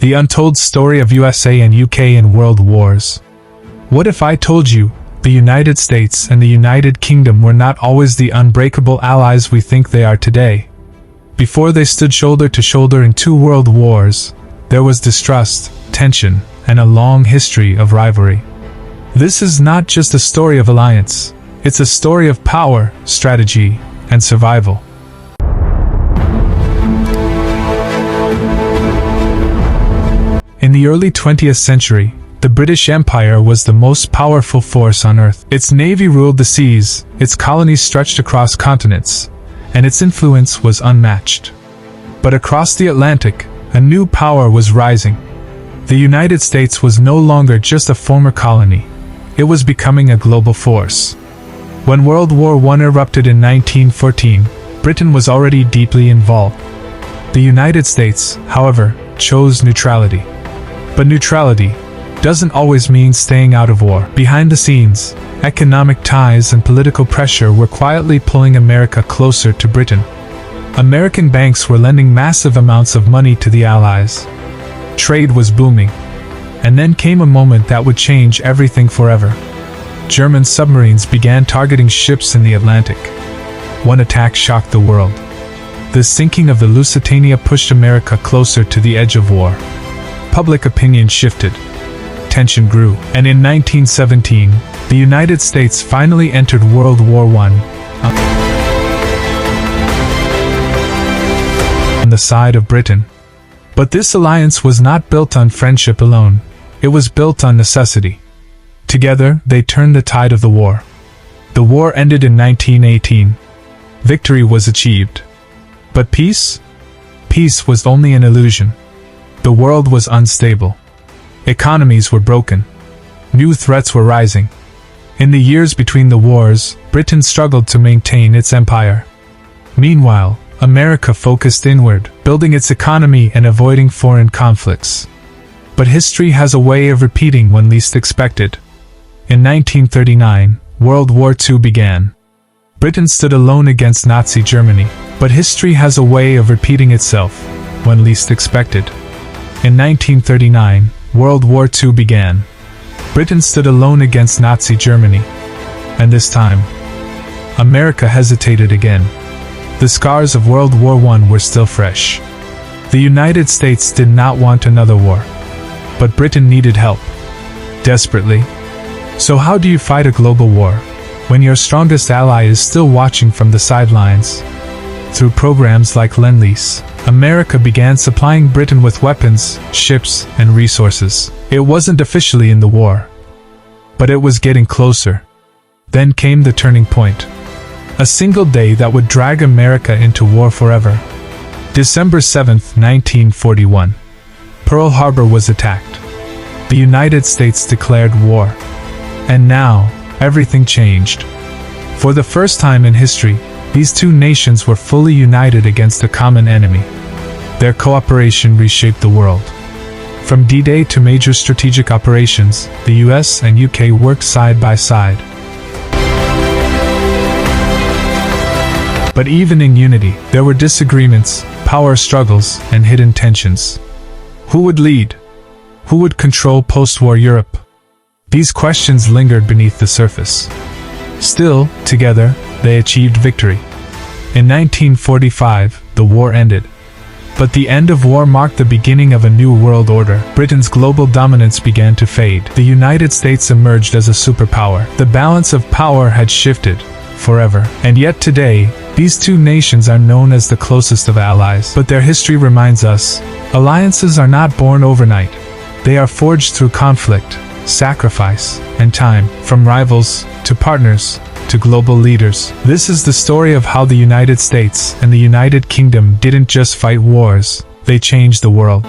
The untold story of USA and UK in world wars. What if I told you, the United States and the United Kingdom were not always the unbreakable allies we think they are today? Before they stood shoulder to shoulder in 2 world wars, there was distrust, tension, and a long history of rivalry. This is not just a story of alliance, it's a story of power, strategy, and survival. In the early 20th century, the British Empire was the most powerful force on Earth. Its navy ruled the seas, its colonies stretched across continents, and its influence was unmatched. But across the Atlantic, a new power was rising. The United States was no longer just a former colony. It was becoming a global force. When World War I erupted in 1914, Britain was already deeply involved. The United States, however, chose neutrality. But neutrality doesn't always mean staying out of war. Behind the scenes, economic ties and political pressure were quietly pulling America closer to Britain. American banks were lending massive amounts of money to the Allies. Trade was booming. And then came a moment that would change everything forever. German submarines began targeting ships in the Atlantic. One attack shocked the world. The sinking of the Lusitania pushed America closer to the edge of war. Public opinion shifted. Tension grew, and in 1917, the United States finally entered World War I on the side of Britain. But this alliance was not built on friendship alone. It was built on necessity. Together, they turned the tide of the war. The war ended in 1918. Victory was achieved. But peace? Peace was only an illusion. The world was unstable. Economies were broken. New threats were rising. In the years between the wars, Britain struggled to maintain its empire. Meanwhile, America focused inward, building its economy and avoiding foreign conflicts. But history has a way of repeating when least expected. In 1939, World War II began. Britain stood alone against Nazi Germany, but history has a way of repeating itself when least expected. In 1939, World War II began. Britain stood alone against Nazi Germany. And this time, America hesitated again. The scars of World War I were still fresh. The United States did not want another war. But Britain needed help. Desperately. So how do you fight a global war when your strongest ally is still watching from the sidelines? Through programs like Lend-Lease, America began supplying Britain with weapons, ships, and resources. It wasn't officially in the war, but it was getting closer. Then came the turning point. A single day that would drag America into war forever. December 7, 1941. Pearl Harbor was attacked. The United States declared war. And now, everything changed. For the first time in history, these two nations were fully united against a common enemy. Their cooperation reshaped the world. From D-Day to major strategic operations, the US and UK worked side by side. But even in unity, there were disagreements, power struggles, and hidden tensions. Who would lead? Who would control post-war Europe? These questions lingered beneath the surface. Still, together, they achieved victory. In 1945, the war ended. But the end of war marked the beginning of a new world order. Britain's global dominance began to fade. The United States emerged as a superpower. The balance of power had shifted forever. And yet today, these two nations are known as the closest of allies. But their history reminds us, alliances are not born overnight. They are forged through conflict, sacrifice, and time. From rivals, to partners, to global leaders. This is the story of how the United States and the United Kingdom didn't just fight wars, they changed the world.